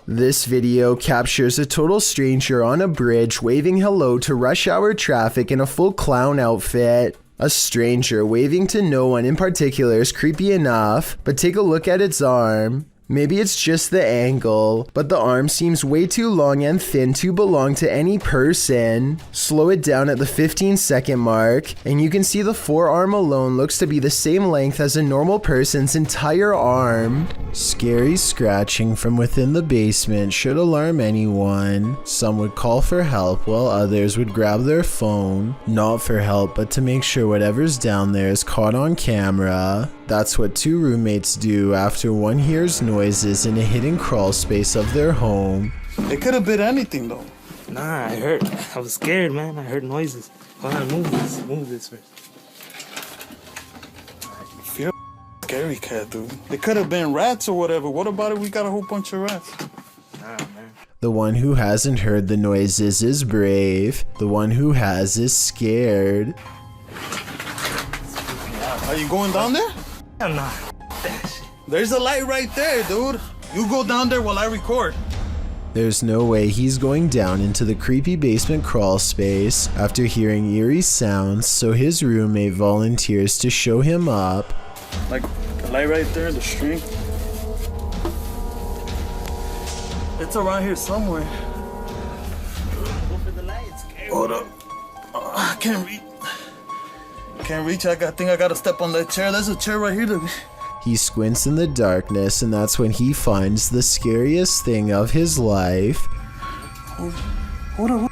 This video captures a total stranger on a bridge waving hello to rush hour traffic in a full clown outfit. A stranger waving to no one in particular is creepy enough, but take a look at its arm. Maybe it's just the angle, but the arm seems way too long and thin to belong to any person. Slow it down at the 15-second mark, and you can see the forearm alone looks to be the same length as a normal person's entire arm. Scary scratching from within the basement should alarm anyone. Some would call for help while others would grab their phone, not for help but to make sure whatever's down there is caught on camera. That's what two roommates do after one hears noises in a hidden crawl space of their home. It could have been anything though. Nah, I was scared, man. I heard noises. Hold on, move this first. You're a scary cat, dude. It could have been rats or whatever. What about it? We got a whole bunch of rats. Nah, man. The one who hasn't heard the noises is brave. The one who has is scared. Are you going down there? Hell nah. That shit. There's a light right there, dude. You go down there while I record. There's no way he's going down into the creepy basement crawl space after hearing eerie sounds, so his roommate volunteers to show him up. Like the light right there, the string. It's around here somewhere. Go for the lights. Hold up. I can't reach. Can't reach. I think I gotta step on that chair. There's a chair right here. He squints in the darkness, and that's when he finds the scariest thing of his life. Hold on.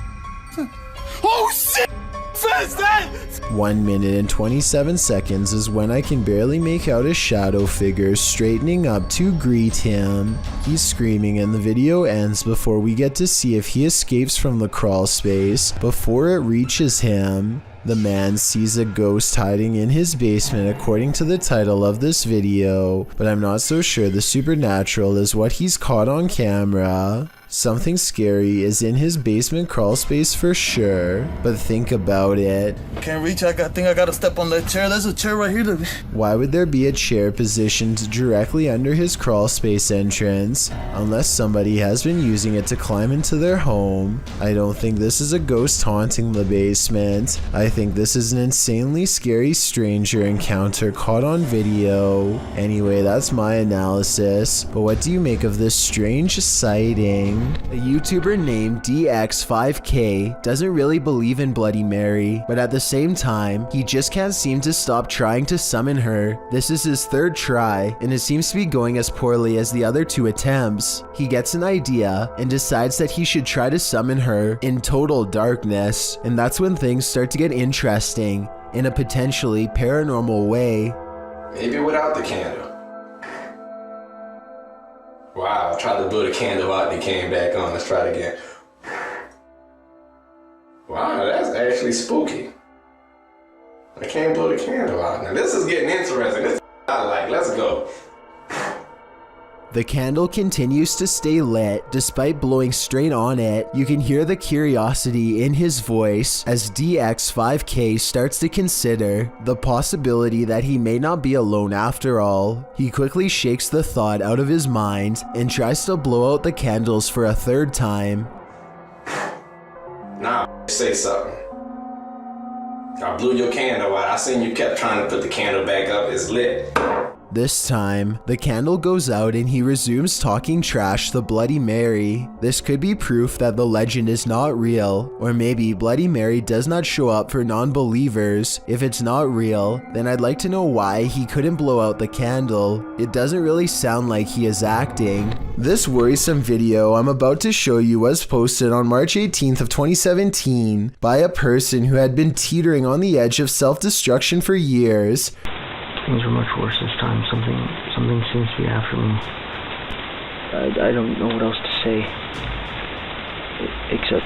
Oh shit! What's that? 1 minute and 27 seconds is when I can barely make out a shadow figure straightening up to greet him. He's screaming and the video ends before we get to see if he escapes from the crawl space before it reaches him. The man sees a ghost hiding in his basement according to the title of this video, but I'm not so sure the supernatural is what he's caught on camera. Something scary is in his basement crawl space for sure, but think about it. Can't reach. I think I gotta step on that chair. There's a chair right here. Why would there be a chair positioned directly under his crawl space entrance, unless somebody has been using it to climb into their home? I don't think this is a ghost haunting the basement. I think this is an insanely scary stranger encounter caught on video. Anyway, that's my analysis, but what do you make of this strange sighting? A YouTuber named DX5K doesn't really believe in Bloody Mary, but at the same time, he just can't seem to stop trying to summon her. This is his third try, and it seems to be going as poorly as the other two attempts. He gets an idea and decides that he should try to summon her in total darkness, and that's when things start to get interesting in a potentially paranormal way. Maybe without the candle. Wow, I tried to blow the candle out and it came back on. Let's try it again. Wow, that's actually spooky. I can't blow the candle out. Now this is getting interesting. This is I like. Let's go. The candle continues to stay lit despite blowing straight on it. You can hear the curiosity in his voice as DX5K starts to consider the possibility that he may not be alone after all. He quickly shakes the thought out of his mind and tries to blow out the candles for a third time. Nah, say something. I blew your candle out. I seen you kept trying to put the candle back up. It's lit. This time, the candle goes out and he resumes talking trash to Bloody Mary. This could be proof that the legend is not real, or maybe Bloody Mary does not show up for non-believers. If it's not real, then I'd like to know why he couldn't blow out the candle. It doesn't really sound like he is acting. This worrisome video I'm about to show you was posted on March 18th of 2017 by a person who had been teetering on the edge of self-destruction for years. Things are much worse this time. Something seems to be after me. I don't know what else to say. Except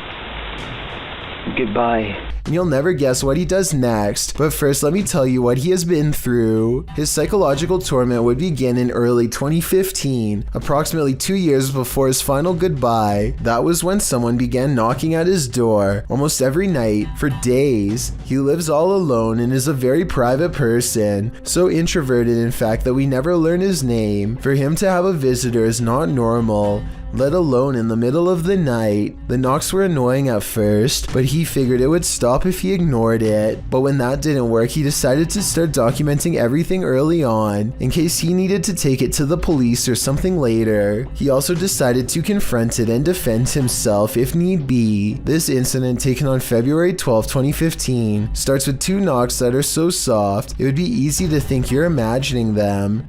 goodbye. You'll never guess what he does next, but first let me tell you what he has been through. His psychological torment would begin in early 2015. Approximately 2 years before his final goodbye, that was when someone began knocking at his door almost every night for days. He lives all alone and is a very private person, so introverted in fact that we never learn his name. For him to have a visitor is not normal, let alone in the middle of the night. The knocks were annoying at first, but he figured it would stop if he ignored it. But when that didn't work, he decided to start documenting everything early on, in case he needed to take it to the police or something later. He also decided to confront it and defend himself if need be. This incident, taken on February 12, 2015, starts with 2 knocks that are so soft, it would be easy to think you're imagining them.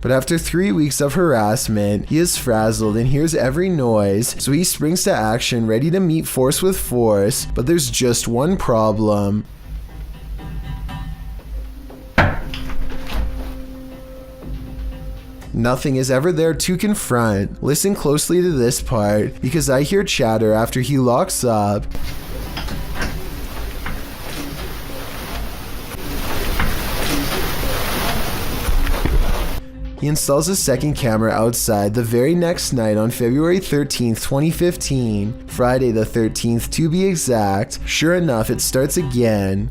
But after 3 weeks of harassment, he is frazzled and hears every noise, so he springs to action ready to meet force with force, but there's just one problem. Nothing is ever there to confront. Listen closely to this part, because I hear chatter after he locks up. He installs a second camera outside the very next night on February 13th, 2015, Friday the 13th to be exact. Sure enough, it starts again.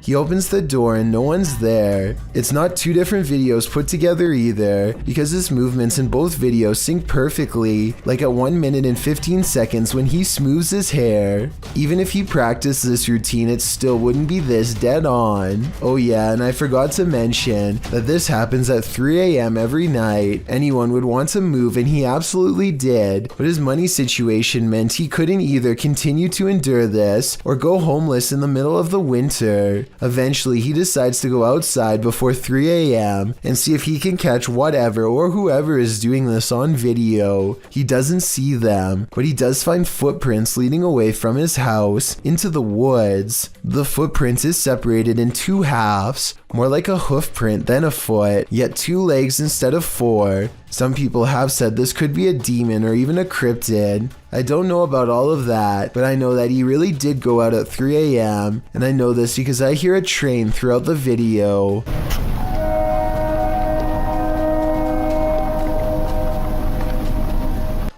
He opens the door and no one's there. It's not 2 different videos put together either, because his movements in both videos sync perfectly, like at 1 minute and 15 seconds when he smooths his hair. Even if he practiced this routine, it still wouldn't be this dead on. Oh yeah, and I forgot to mention that this happens at 3 a.m. every night. Anyone would want to move, and he absolutely did, but his money situation meant he couldn't either continue to endure this or go homeless in the middle of the winter. Eventually, he decides to go outside before 3 a.m. and see if he can catch whatever or whoever is doing this on video. He doesn't see them, but he does find footprints leading away from his house into the woods. The footprint is separated in 2 halves, more like a hoof print than a foot, yet 2 legs instead of 4. Some people have said this could be a demon or even a cryptid. I don't know about all of that, but I know that he really did go out at 3 a.m. and I know this because I hear a train throughout the video.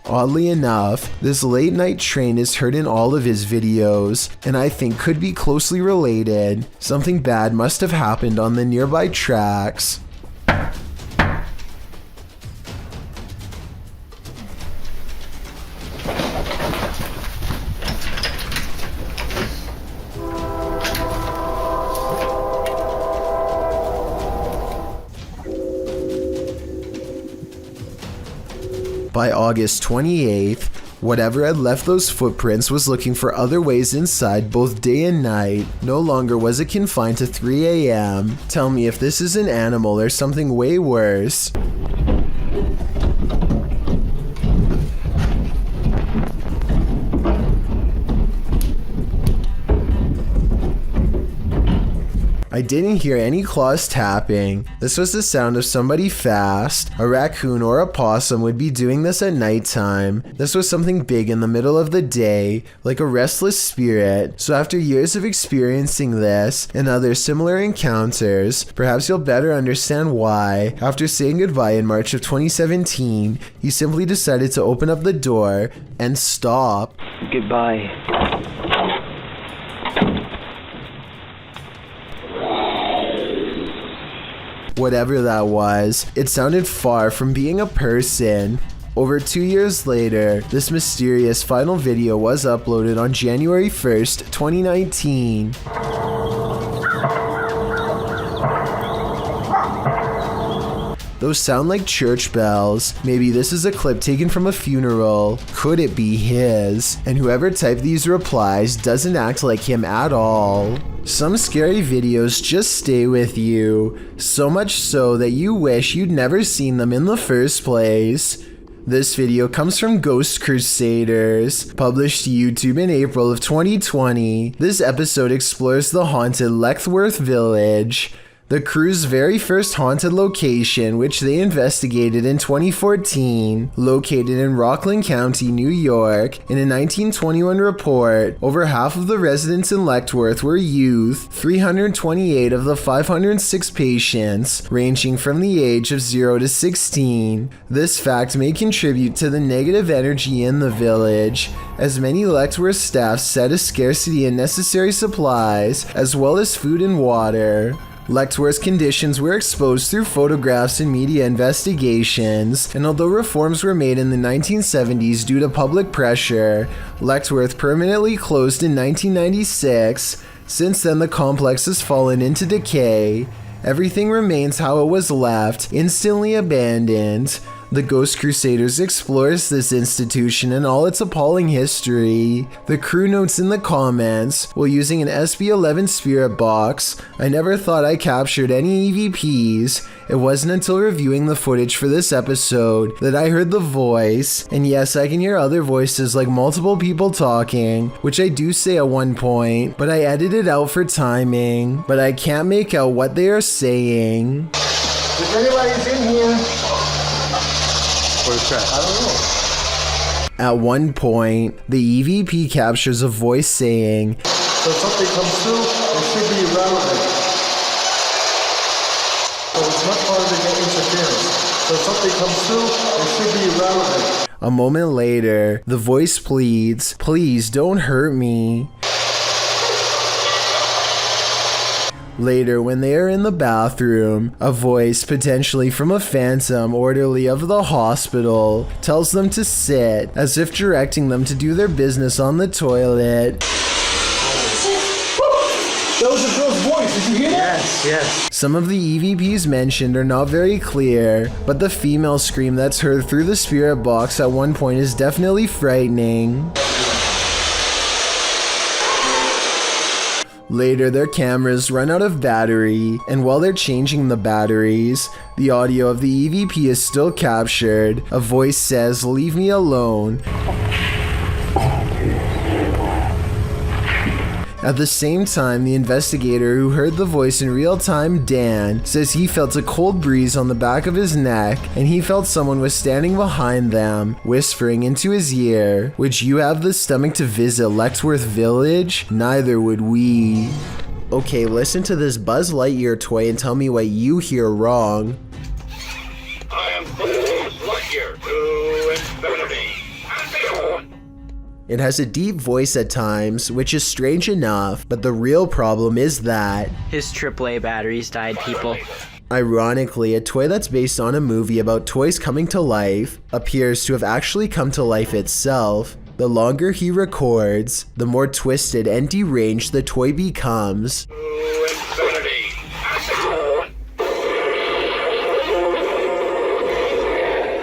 Oddly enough, this late night train is heard in all of his videos, and I think could be closely related. Something bad must have happened on the nearby tracks. By August 28th, whatever had left those footprints was looking for other ways inside both day and night. No longer was it confined to 3 a.m. Tell me if this is an animal or something way worse. I didn't hear any claws tapping. This was the sound of somebody fast. A raccoon or a possum would be doing this at nighttime. This was something big in the middle of the day, like a restless spirit. So after years of experiencing this and other similar encounters, perhaps you'll better understand why. After saying goodbye in March of 2017, he simply decided to open up the door and stop. Goodbye. Whatever that was, it sounded far from being a person. Over 2 years later, this mysterious final video was uploaded on January 1st, 2019. Those sound like church bells. Maybe this is a clip taken from a funeral. Could it be his? And whoever typed these replies doesn't act like him at all. Some scary videos just stay with you, so much so that you wish you'd never seen them in the first place. This video comes from Ghost Crusaders, published to YouTube in April of 2020. This episode explores the haunted Lechworth Village. The crew's very first haunted location, which they investigated in 2014, located in Rockland County, New York. In a 1921 report, over half of the residents in Letchworth were youth, 328 of the 506 patients, ranging from the age of 0 to 16. This fact may contribute to the negative energy in the village, as many Letchworth staff said a scarcity in necessary supplies, as well as food and water. Letchworth's conditions were exposed through photographs and media investigations, and although reforms were made in the 1970s due to public pressure, Letchworth permanently closed in 1996. Since then, the complex has fallen into decay. Everything remains how it was left, instantly abandoned. The Ghost Crusaders explores this institution and all its appalling history. The crew notes in the comments, while using an SB11 spirit box, I never thought I captured any EVPs. It wasn't until reviewing the footage for this episode that I heard the voice, and yes, I can hear other voices like multiple people talking, which I do say at one point, but I edited out for timing, but I can't make out what they are saying. If anybody's in here, I don't know. At one point, the EVP captures a voice saying, So if something comes through, it should be irrelevant. So it's much harder to get interference. So if something comes through, it should be irrelevant. A moment later, the voice pleads, please don't hurt me. Later, when they are in the bathroom, a voice, potentially from a phantom orderly of the hospital, tells them to sit, as if directing them to do their business on the toilet. That was a girl's voice. Did you hear that? Yes. Some of the EVPs mentioned are not very clear, but the female scream that's heard through the spirit box at one point is definitely frightening. Later, their cameras run out of battery, and while they're changing the batteries, the audio of the EVP is still captured. A voice says, "Leave me alone." At the same time, the investigator who heard the voice in real time, Dan, says he felt a cold breeze on the back of his neck and he felt someone was standing behind them, whispering into his ear, "Would you have the stomach to visit Letchworth Village? Neither would we." Okay, listen to this Buzz Lightyear toy and tell me what you hear wrong. I am Buzz Lightyear to infinity and beyond. It has a deep voice at times, which is strange enough, but the real problem is that his AAA batteries died, people. Ironically, a toy that's based on a movie about toys coming to life appears to have actually come to life itself. The longer he records, the more twisted and deranged the toy becomes. To infinity and beyond.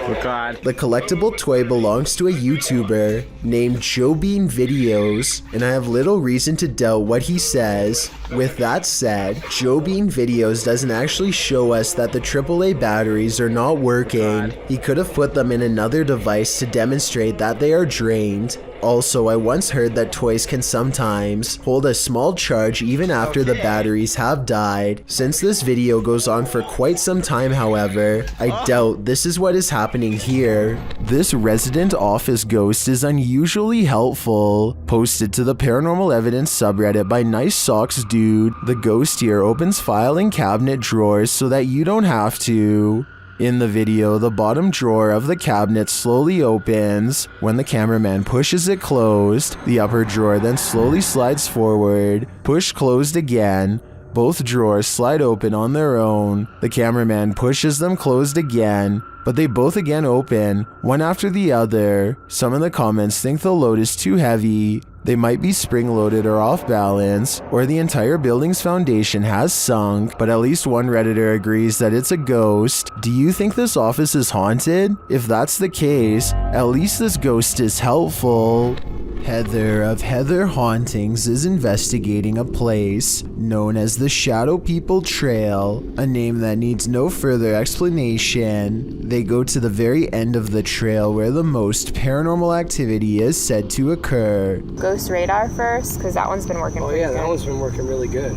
Oh God. The collectible toy belongs to a YouTuber named Joe Bean Videos, and I have little reason to doubt what he says. With that said, Joe Bean Videos doesn't actually show us that the AAA batteries are not working. He could have put them in another device to demonstrate that they are drained. Also, I once heard that toys can sometimes hold a small charge even after the batteries have died. Since this video goes on for quite some time, however, I doubt this is what is happening here. This resident office ghost is unusually helpful. Posted to the paranormal evidence subreddit by Nice Socks Dude, the ghost here opens file and cabinet drawers so that you don't have to. In the video, the bottom drawer of the cabinet slowly opens. When the cameraman pushes it closed, the upper drawer then slowly slides forward. Push closed again. Both drawers slide open on their own. The cameraman pushes them closed again, but they both again open, one after the other. Some in the comments think the load is too heavy. They might be spring-loaded or off balance, or the entire building's foundation has sunk, but at least one Redditor agrees that it's a ghost. Do you think this office is haunted? If that's the case, at least this ghost is helpful. Heather of Heather Hauntings is investigating a place known as the Shadow People Trail, a name that needs no further explanation. They go to the very end of the trail where the most paranormal activity is said to occur. Ghost radar first, because that one's been working pretty good. That one's been working really good.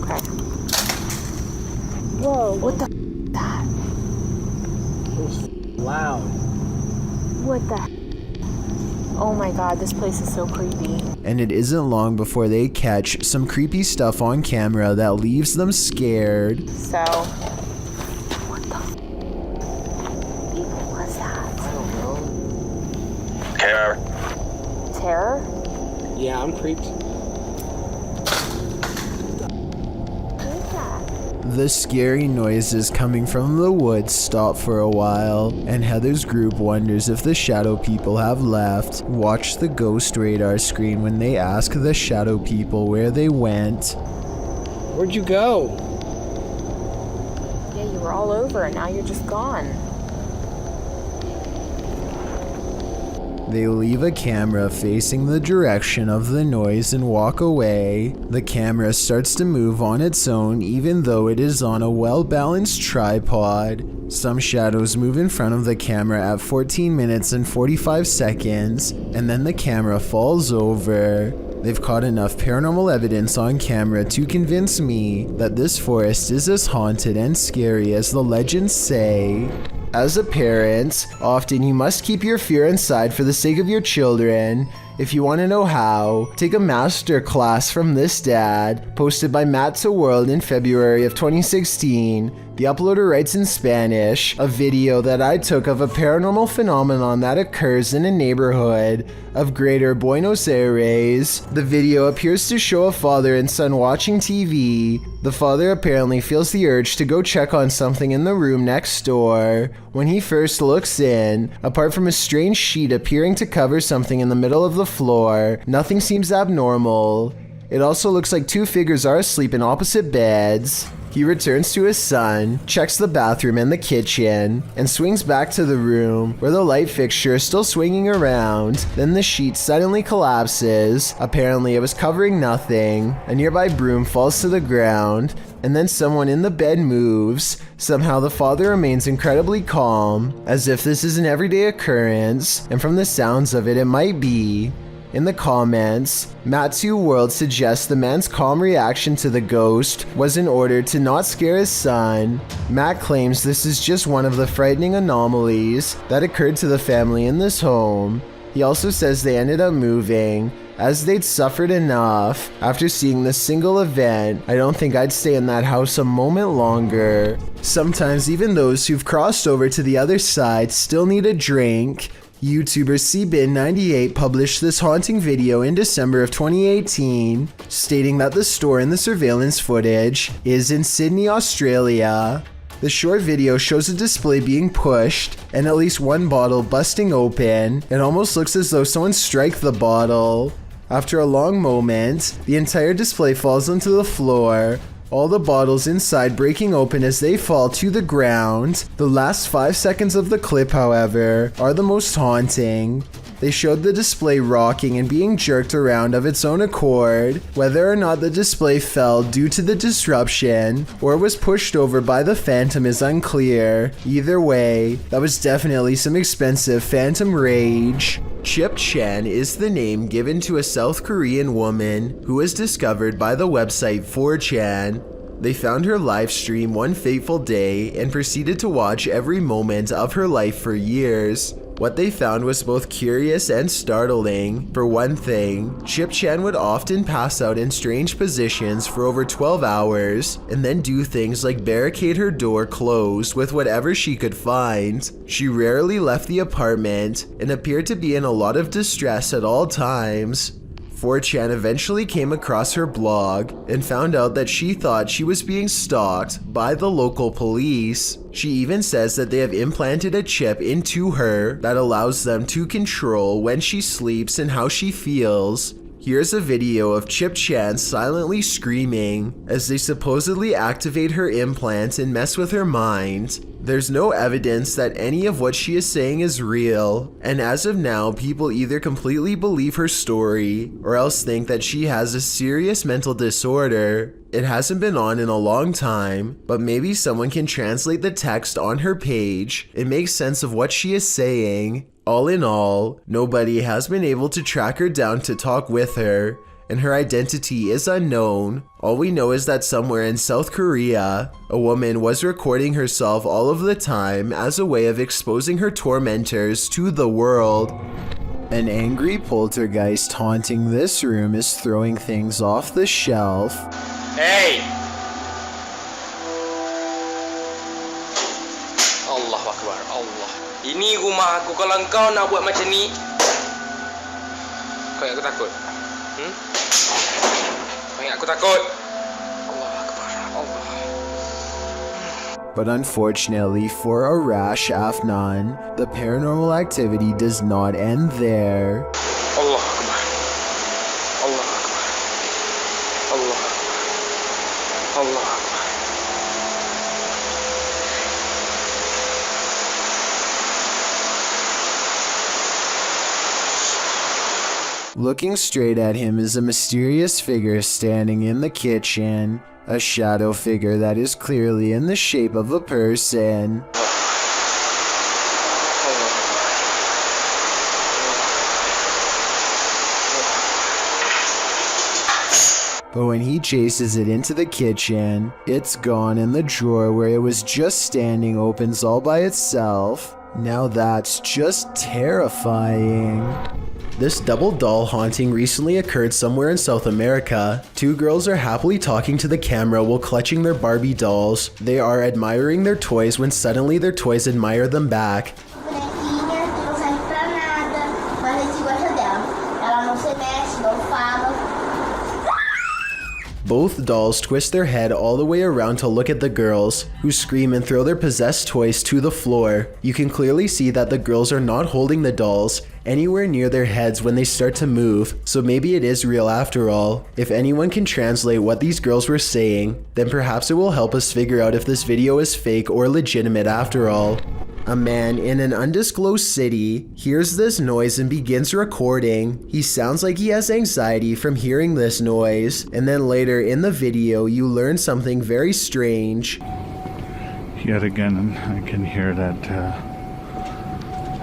Okay. Whoa, what the that? It was loud. What the Oh my god, this place is so creepy. And it isn't long before they catch some creepy stuff on camera that leaves them scared. So, what the even was that? I don't know. Terror. Terror? Yeah, I'm creeped. The scary noises coming from the woods stop for a while, and Heather's group wonders if the shadow people have left. Watch the ghost radar screen when they ask the shadow people where they went. Where'd you go? Yeah, you were all over and now you're just gone. They leave a camera facing the direction of the noise and walk away. The camera starts to move on its own even though it is on a well-balanced tripod. Some shadows move in front of the camera at 14 minutes and 45 seconds, and then the camera falls over. They've caught enough paranormal evidence on camera to convince me that this forest is as haunted and scary as the legends say. As a parent, often you must keep your fear inside for the sake of your children. If you want to know how, take a master class from this dad, posted by Matt to World in February of 2016. The uploader writes in Spanish, a video that I took of a paranormal phenomenon that occurs in a neighborhood of Greater Buenos Aires. The video appears to show a father and son watching TV. The father apparently feels the urge to go check on something in the room next door. When he first looks in, apart from a strange sheet appearing to cover something in the middle of the floor, nothing seems abnormal. It also looks like two figures are asleep in opposite beds. He returns to his son, checks the bathroom and the kitchen, and swings back to the room where the light fixture is still swinging around. Then the sheet suddenly collapses. Apparently it was covering nothing. A nearby broom falls to the ground, and then someone in the bed moves. Somehow the father remains incredibly calm, as if this is an everyday occurrence, and from the sounds of it, it might be. In the comments, Matthew World suggests the man's calm reaction to the ghost was in order to not scare his son. Matt claims this is just one of the frightening anomalies that occurred to the family in this home. He also says they ended up moving, as they'd suffered enough. After seeing this single event, I don't think I'd stay in that house a moment longer. Sometimes even those who've crossed over to the other side still need a drink. YouTuber CBin98 published this haunting video in December of 2018, stating that the store in the surveillance footage is in Sydney, Australia. The short video shows a display being pushed and at least one bottle busting open. It almost looks as though someone struck the bottle. After a long moment, the entire display falls onto the floor, all the bottles inside breaking open as they fall to the ground. The last 5 seconds of the clip, however, are the most haunting. They showed the display rocking and being jerked around of its own accord. Whether or not the display fell due to the disruption or was pushed over by the phantom is unclear. Either way, that was definitely some expensive phantom rage. Chip Chan is the name given to a South Korean woman who was discovered by the website 4chan. They found her live stream one fateful day and proceeded to watch every moment of her life for years. What they found was both curious and startling. For one thing, Chip Chan would often pass out in strange positions for over 12 hours and then do things like barricade her door closed with whatever she could find. She rarely left the apartment and appeared to be in a lot of distress at all times. 4chan eventually came across her blog and found out that she thought she was being stalked by the local police. She even says that they have implanted a chip into her that allows them to control when she sleeps and how she feels. Here's a video of Chip Chan silently screaming as they supposedly activate her implant and mess with her mind. There's no evidence that any of what she is saying is real, and as of now, people either completely believe her story or else think that she has a serious mental disorder. It hasn't been on in a long time, but maybe someone can translate the text on her page and make sense of what she is saying. All in all, nobody has been able to track her down to talk with her. and her identity is unknown. All we know is that somewhere in South Korea, a woman was recording herself all of the time as a way of exposing her tormentors to the world. An angry poltergeist haunting this room is throwing things off the shelf. Hey! Allah Akbar, Allah. Ini rumah aku, kalau engkau nak buat macam ni, kau ingat aku takut? Kau ingat aku takut? Allah Akbar, Allah. But unfortunately for Arash Afnan, the paranormal activity does not end there. Allah Akbar. Allah Akbar. Allah Akbar. Allah Akbar. Looking straight at him is a mysterious figure standing in the kitchen. A shadow figure that is clearly in the shape of a person. But when he chases it into the kitchen, it's gone and the drawer where it was just standing opens all by itself. Now that's just terrifying. This double doll haunting recently occurred somewhere in South America. Two girls are happily talking to the camera while clutching their Barbie dolls. They are admiring their toys when suddenly their toys admire them back. Both dolls twist their head all the way around to look at the girls, who scream and throw their possessed toys to the floor. You can clearly see that the girls are not holding the dolls anywhere near their heads when they start to move, so maybe it is real after all. If anyone can translate what these girls were saying, then perhaps it will help us figure out if this video is fake or legitimate after all. A man in an undisclosed city hears this noise and begins recording. He sounds like he has anxiety from hearing this noise, and then later in the video you learn something very strange. Yet again, I can hear that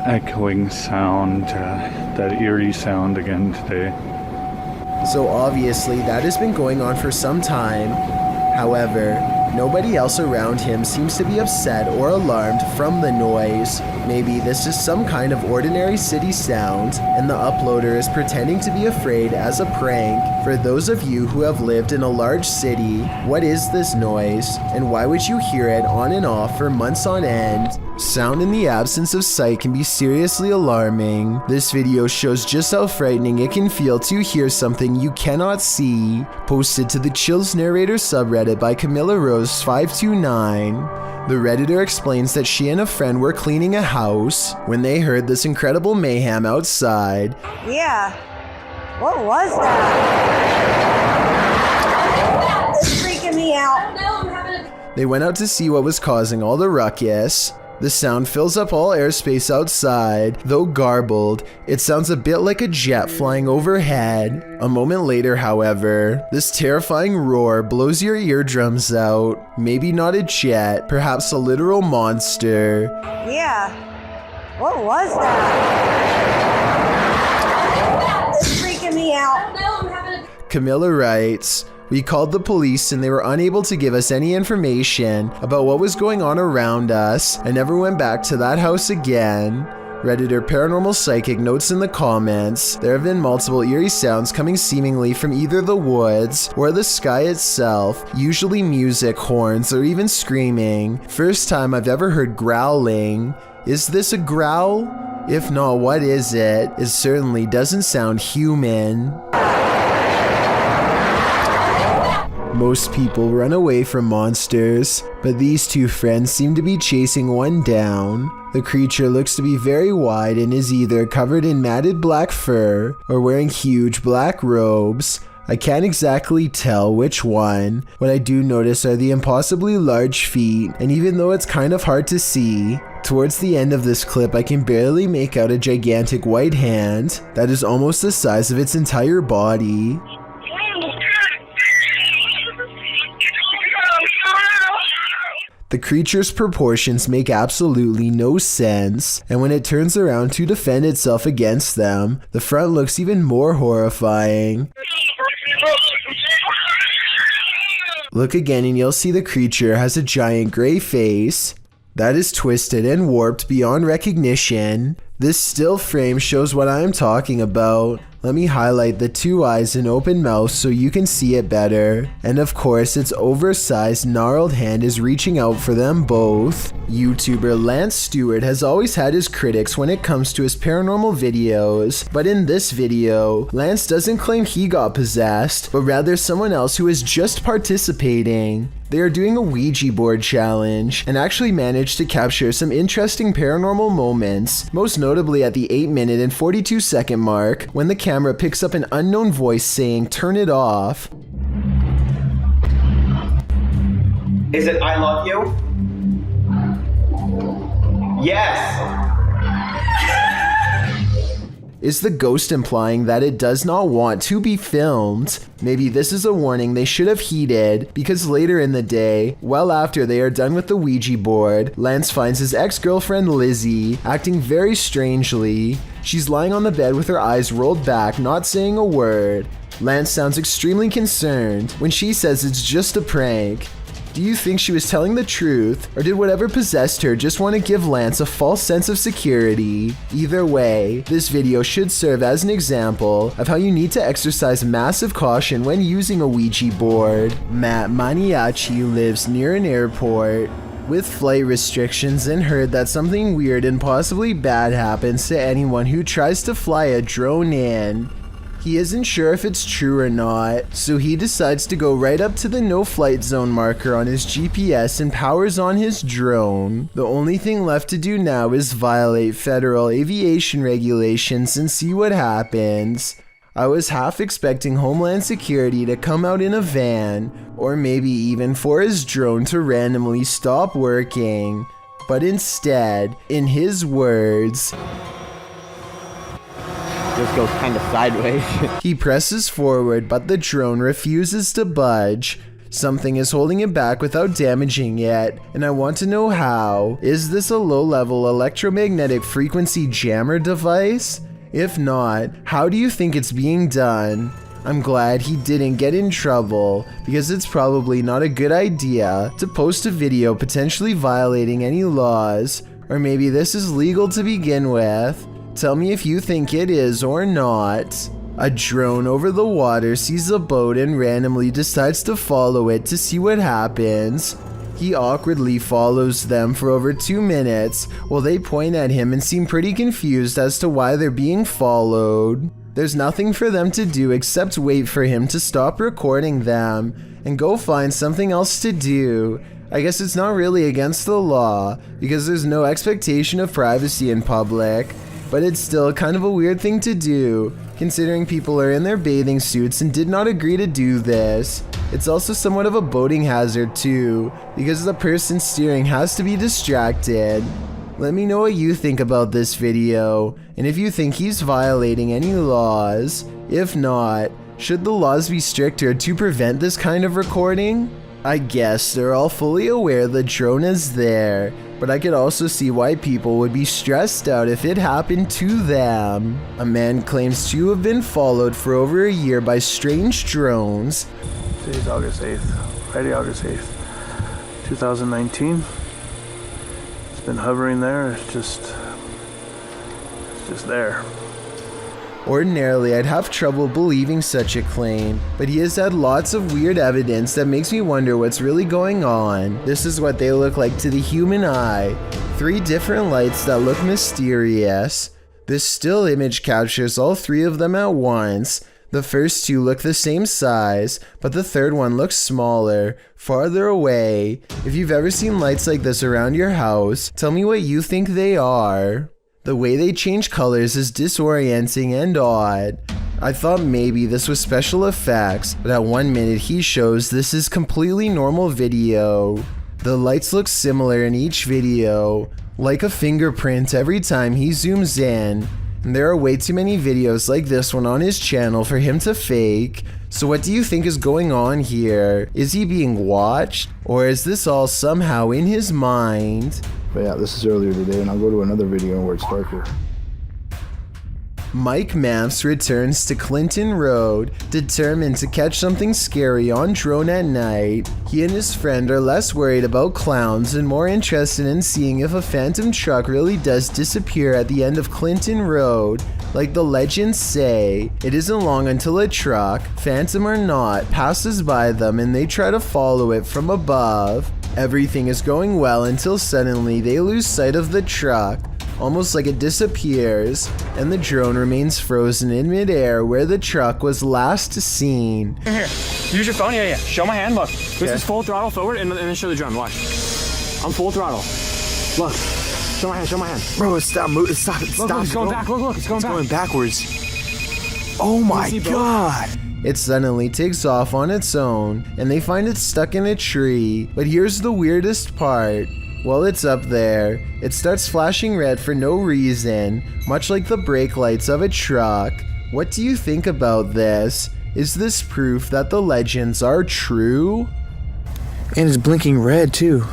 echoing sound, that eerie sound again today. So obviously that has been going on for some time. However, nobody else around him seems to be upset or alarmed from the noise. Maybe this is some kind of ordinary city sound, and the uploader is pretending to be afraid as a prank. For those of you who have lived in a large city, what is this noise, and why would you hear it on and off for months on end? Sound in the absence of sight can be seriously alarming. This video shows just how frightening it can feel to hear something you cannot see. Posted to the Chills Narrator subreddit by Camilla Rose 529. The Redditor explains that she and a friend were cleaning a house when they heard this incredible mayhem outside. Yeah, what was that? It's freaking me out. They went out to see what was causing all the ruckus. The sound fills up all airspace outside. Though garbled, it sounds a bit like a jet flying overhead. A moment later, however, this terrifying roar blows your eardrums out. Maybe not a jet, perhaps a literal monster. Yeah, what was that? It's freaking me out. Camilla writes, "We called the police and they were unable to give us any information about what was going on around us and never went back to that house again." Redditor Paranormal Psychic notes in the comments, there have been multiple eerie sounds coming seemingly from either the woods or the sky itself, usually music, horns, or even screaming. First time I've ever heard growling. Is this a growl? If not, what is it? It certainly doesn't sound human. Most people run away from monsters, but these two friends seem to be chasing one down. The creature looks to be very wide and is either covered in matted black fur or wearing huge black robes. I can't exactly tell which one. What I do notice are the impossibly large feet, and even though it's kind of hard to see, towards the end of this clip I can barely make out a gigantic white hand that is almost the size of its entire body. The creature's proportions make absolutely no sense, and when it turns around to defend itself against them, the front looks even more horrifying. Look again and you'll see the creature has a giant gray face that is twisted and warped beyond recognition. This still frame shows what I am talking about. Let me highlight the two eyes and open mouth so you can see it better. And of course, its oversized, gnarled hand is reaching out for them both. YouTuber Lance Stewart has always had his critics when it comes to his paranormal videos, but in this video, Lance doesn't claim he got possessed, but rather someone else who is just participating. They are doing a Ouija board challenge and actually managed to capture some interesting paranormal moments, most notably at the 8-minute and 42-second mark when the camera picks up an unknown voice saying, "Turn it off." Is it "I love you"? Yes! Is the ghost implying that it does not want to be filmed? Maybe this is a warning they should have heeded, because later in the day, well after they are done with the Ouija board, Lance finds his ex-girlfriend Lizzie acting very strangely. She's lying on the bed with her eyes rolled back, not saying a word. Lance sounds extremely concerned when she says it's just a prank. Do you think she was telling the truth, or did whatever possessed her just want to give Lance a false sense of security? Either way, this video should serve as an example of how you need to exercise massive caution when using a Ouija board. Matt Maniaci lives near an airport with flight restrictions and heard that something weird and possibly bad happens to anyone who tries to fly a drone in. He isn't sure if it's true or not, so he decides to go right up to the no flight zone marker on his GPS and powers on his drone. The only thing left to do now is violate federal aviation regulations and see what happens. I was half expecting Homeland Security to come out in a van, or maybe even for his drone to randomly stop working. But instead, in his words, this goes kind of sideways. He presses forward, but the drone refuses to budge. Something is holding it back without damaging it, and I want to know how. Is this a low-level electromagnetic frequency jammer device? If not, how do you think it's being done? I'm glad he didn't get in trouble, because it's probably not a good idea to post a video potentially violating any laws, or maybe this is legal to begin with. Tell me if you think it is or not. A drone over the water sees a boat and randomly decides to follow it to see what happens. He awkwardly follows them for over 2 minutes while they point at him and seem pretty confused as to why they're being followed. There's nothing for them to do except wait for him to stop recording them and go find something else to do. I guess it's not really against the law because there's no expectation of privacy in public. But it's still kind of a weird thing to do, considering people are in their bathing suits and did not agree to do this. It's also somewhat of a boating hazard too, because the person steering has to be distracted. Let me know what you think about this video, and if you think he's violating any laws. If not, should the laws be stricter to prevent this kind of recording? I guess they're all fully aware the drone is there, but I could also see why people would be stressed out if it happened to them. A man claims to have been followed for over a year by strange drones. Today's August 8th, Friday, August 8th, 2019. It's been hovering there, it's just there. Ordinarily, I'd have trouble believing such a claim, but he has had lots of weird evidence that makes me wonder what's really going on. This is what they look like to the human eye. 3 different lights that look mysterious. This still image captures all 3 of them at once. The first 2 look the same size, but the third one looks smaller, farther away. If you've ever seen lights like this around your house, tell me what you think they are. The way they change colors is disorienting and odd. I thought maybe this was special effects, but at 1 minute he shows this is completely normal video. The lights look similar in each video, like a fingerprint every time he zooms in. And there are way too many videos like this one on his channel for him to fake. So what do you think is going on here? Is he being watched? Or is this all somehow in his mind? But yeah, this is earlier today, and I'll go to another video where it's darker. Mike Mamps returns to Clinton Road, determined to catch something scary on drone at night. He and his friend are less worried about clowns and more interested in seeing if a phantom truck really does disappear at the end of Clinton Road. Like the legends say, it isn't long until a truck, phantom or not, passes by them and they try to follow it from above. Everything is going well until suddenly they lose sight of the truck, almost like it disappears, and the drone remains frozen in midair where the truck was last seen. Here, use your phone. Yeah. Show my hand. Look, this is full throttle forward, and then show the drone. Watch. I'm full throttle. Look. Show my hand. Bro, stop moving. Stop. Look, it's going back. Look, it's going back. It's going backwards. Oh my god. It suddenly takes off on its own, and they find it stuck in a tree. But here's the weirdest part. While it's up there, it starts flashing red for no reason, much like the brake lights of a truck. What do you think about this? Is this proof that the legends are true? And it's blinking red too.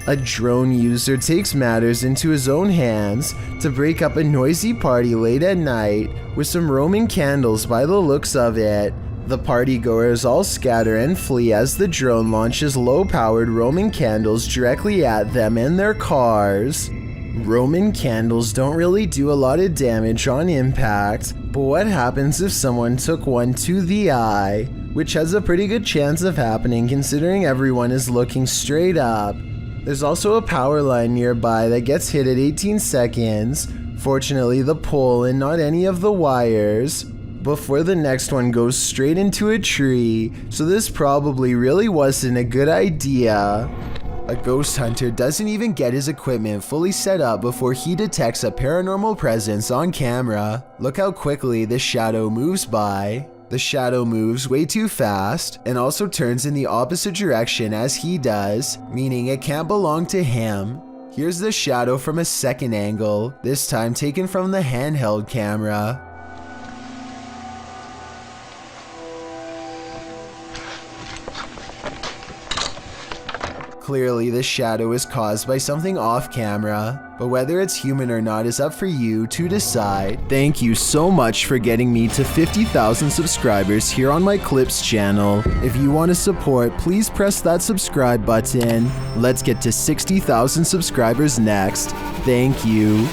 A drone user takes matters into his own hands to break up a noisy party late at night with some Roman candles by the looks of it. The partygoers all scatter and flee as the drone launches low-powered Roman candles directly at them and their cars. Roman candles don't really do a lot of damage on impact, but what happens if someone took one to the eye, which has a pretty good chance of happening considering everyone is looking straight up. There's also a power line nearby that gets hit at 18 seconds, fortunately the pole and not any of the wires, before the next one goes straight into a tree, so this probably really wasn't a good idea. A ghost hunter doesn't even get his equipment fully set up before he detects a paranormal presence on camera. Look how quickly this shadow moves by. The shadow moves way too fast and also turns in the opposite direction as he does, meaning it can't belong to him. Here's the shadow from a second angle, this time taken from the handheld camera. Clearly, this shadow is caused by something off camera, but whether it's human or not is up for you to decide. Thank you so much for getting me to 50,000 subscribers here on my Clips channel. If you want to support, please press that subscribe button. Let's get to 60,000 subscribers next. Thank you.